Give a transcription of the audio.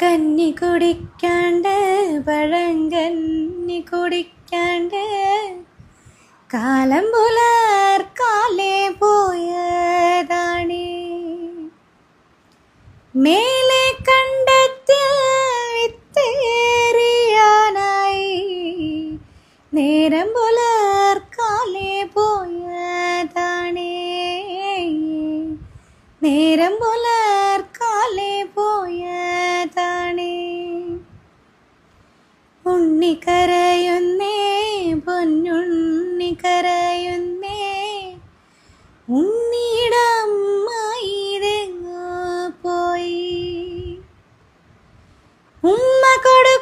കന്നി കുടിക്കാണ്ട് പഴങ്കന്നി കുടിക്കാണ്ട് കാലം പുലർക്കാലേ പോയതാണ്. മേലെ കണ്ടെത്തിയ വിത്തേറിയാനായി നേരം പുലർക്കാലേ പോയതാണ്. നേരം പുലർക്കാലേ പോയതാണ്. ഉണ്ണി കരയുന്നേ പൊന്നുണ്ണി കരയുന്നേ, ഉണ്ണിയുടെ അമ്മായിരെങ്ങോ പോയി. ഉമ്മ കൊടു